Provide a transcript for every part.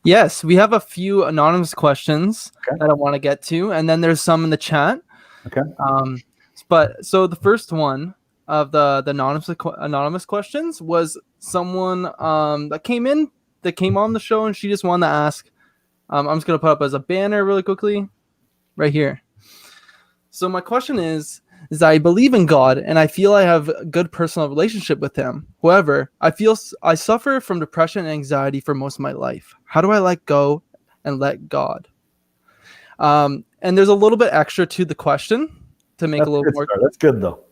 Yes, we have a few anonymous questions Okay. that I want to get to, and then there's some in the chat. Okay. Um, but so the first one of the anonymous questions was someone that came on the show, and she just wanted to ask. I'm just gonna put up as a banner really quickly, right here. So my question is I believe in God and I feel I have a good personal relationship with Him. However, I suffer from depression and anxiety for most of my life. How do I let go and let God? And there's a little bit extra to the question to make That's a a little good more. start. That's good, though.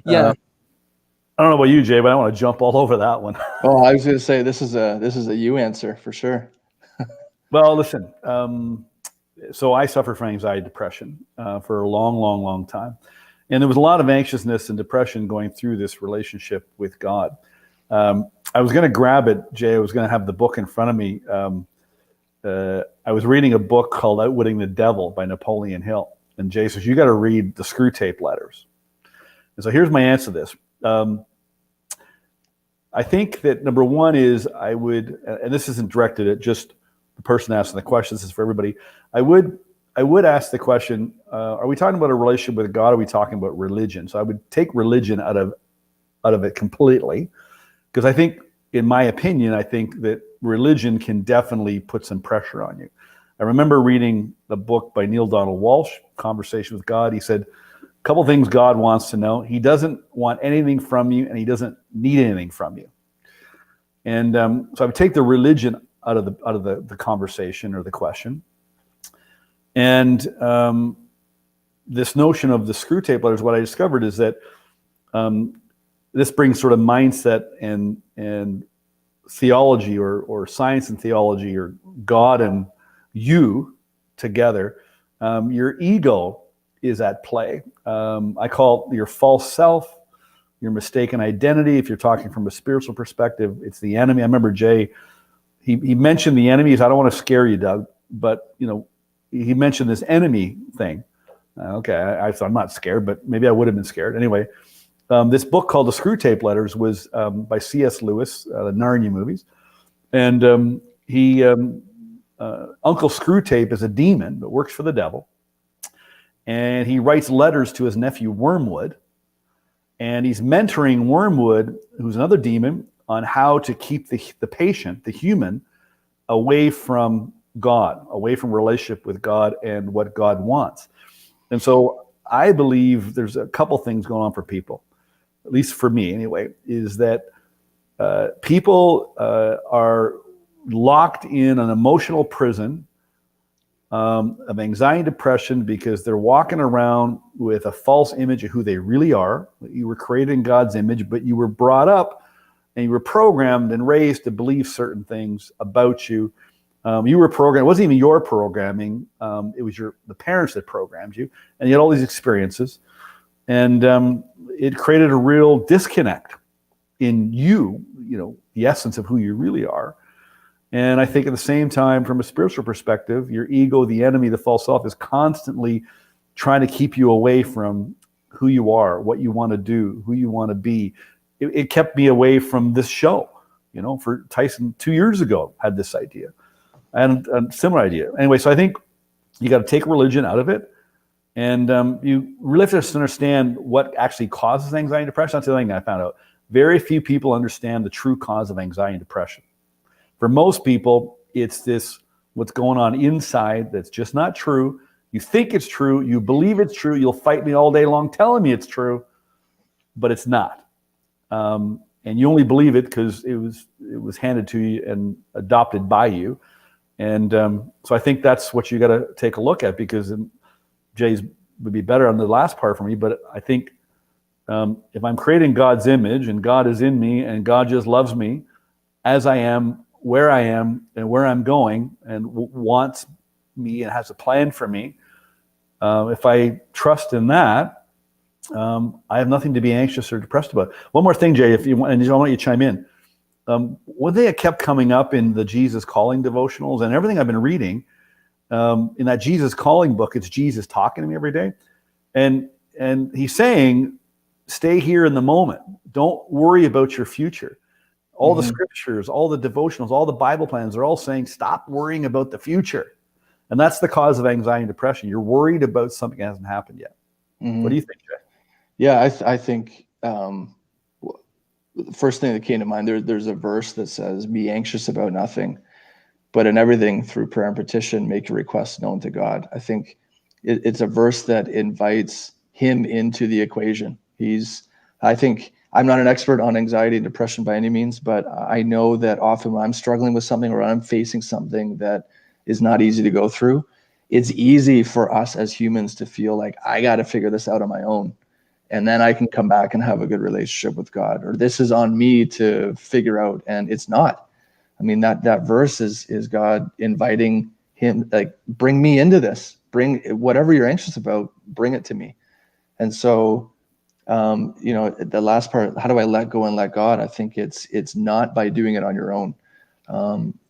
Yeah. I don't know about you, Jay, but I want to jump all over that one. Oh, I was going to say this is a you answer for sure. Well, listen. So I suffer from anxiety, depression for a long, long, long time, and there was a lot of anxiousness and depression going through this relationship with God. I was going to grab it, Jay. I was going to have the book in front of me. I was reading a book called Outwitting the Devil by Napoleon Hill, and Jay says you got to read the Screwtape Letters. And so here's my answer to this. I think that number one is I would, and this isn't directed at just the person asking the question. This is for everybody. I would ask the question: are we talking about a relationship with God? Or are we talking about religion? So I would take religion out of it completely, because I think, in my opinion, I think that religion can definitely put some pressure on you. I remember reading a book by Neale Donald Walsch, Conversation with God. He said a couple things God wants to know. He doesn't want anything from you, and he doesn't need anything from you. And so I would take the religion out of the conversation or the question. And this notion of the Screwtape Letters, what I discovered is that this brings sort of mindset and theology or science and theology or God and you together. Your ego is at play. I call it your false self, your mistaken identity. If you're talking from a spiritual perspective, it's the enemy. I remember Jay, he mentioned the enemy. I don't want to scare you, Doug, but he mentioned this enemy thing. Okay, I'm not scared, but maybe I would have been scared. Anyway, this book called The Screwtape Letters was by C.S. Lewis, the Narnia movies. And Uncle Screwtape is a demon that works for the devil. And he writes letters to his nephew Wormwood. And he's mentoring Wormwood, who's another demon, on how to keep the patient, the human, away from God, away from relationship with God and what God wants. And so I believe there's a couple things going on for people, at least for me anyway, is that people are locked in an emotional prison of anxiety and depression because they're walking around with a false image of who they really are. You were created in God's image, but you were brought up and you were programmed and raised to believe certain things about you. You were programmed. It wasn't even your programming. It was the parents that programmed you, and you had all these experiences, and it created a real disconnect in you. The essence of who you really are. And I think at the same time, from a spiritual perspective, your ego, the enemy, the false self, is constantly trying to keep you away from who you are, what you want to do, who you want to be. It kept me away from this show. For Tyson 2 years ago had this idea. And a similar idea. Anyway, so I think you got to take religion out of it. And you really have to understand what actually causes anxiety and depression. That's the other thing I found out. Very few people understand the true cause of anxiety and depression. For most people, it's what's going on inside that's just not true. You think it's true. You believe it's true. You'll fight me all day long telling me it's true, but it's not. And you only believe it because it was handed to you and adopted by you. And so I think that's what you got to take a look at, because Jay's would be better on the last part for me. But I think if I'm creating God's image and God is in me and God just loves me as I am, where I am and where I'm going, and wants me and has a plan for me, if I trust in that, I have nothing to be anxious or depressed about. One more thing, Jay, if you want, and I want you to chime in. One thing that kept coming up in the Jesus Calling devotionals and everything I've been reading, in that Jesus Calling book, it's Jesus talking to me every day. And he's saying, stay here in the moment. Don't worry about your future. All the Mhm. scriptures, all the devotionals, all the Bible plans are all saying, stop worrying about the future. And that's the cause of anxiety and depression. You're worried about something that hasn't happened yet. Mhm. What do you think, Jay? Yeah, I think the first thing that came to mind, there's a verse that says, "Be anxious about nothing, but in everything through prayer and petition, make your requests known to God." I think it's a verse that invites Him into the equation. I think I'm not an expert on anxiety and depression by any means, but I know that often when I'm struggling with something or I'm facing something that is not easy to go through, it's easy for us as humans to feel like I got to figure this out on my own, and then I can come back and have a good relationship with God, or this is on me to figure out, and it's not. I mean, that verse is God inviting him, like, bring me into this, bring whatever you're anxious about, bring it to me. And so, the last part, how do I let go and let God? I think it's not by doing it on your own.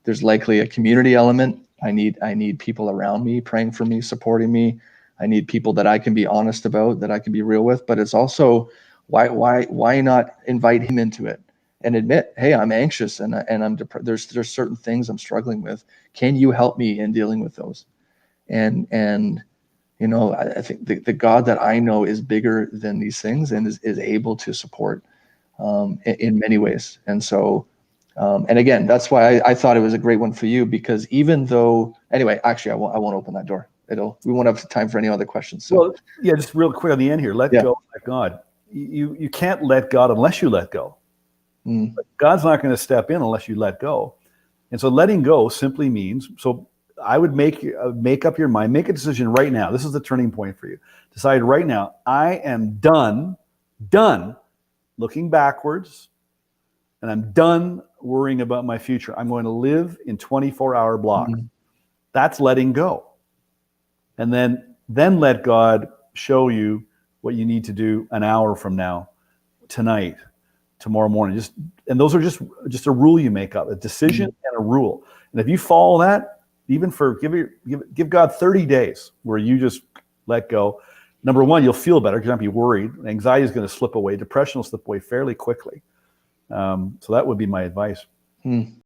There's likely a community element. I need people around me praying for me, supporting me. I need people that I can be honest about, that I can be real with. But it's also why not invite Him into it and admit, hey, I'm anxious and I'm depressed. There's certain things I'm struggling with. Can you help me in dealing with those? And I think the God that I know is bigger than these things and is able to support in many ways. And so, and again, that's why I thought it was a great one for you, because even though, anyway, actually, I won't open that door. We won't have time for any other questions. So, Well, yeah, just real quick on the end here. Let Yeah. go, let God. You can't let God unless you let go. Mm. God's not going to step in unless you let go. And so letting go simply means, so I would make up your mind, make a decision right now. This is the turning point for you. Decide right now, I am done looking backwards, and I'm done worrying about my future. I'm going to live in 24-hour blocks. Mhm. That's letting go. And then let God show you what you need to do an hour from now, tonight, tomorrow morning. And those are just a rule you make up, a decision and a rule. And if you follow that, even for give God 30 days where you just let go. Number one, you'll feel better because you'll not be worried. Anxiety is going to slip away. Depression will slip away fairly quickly. So that would be my advice.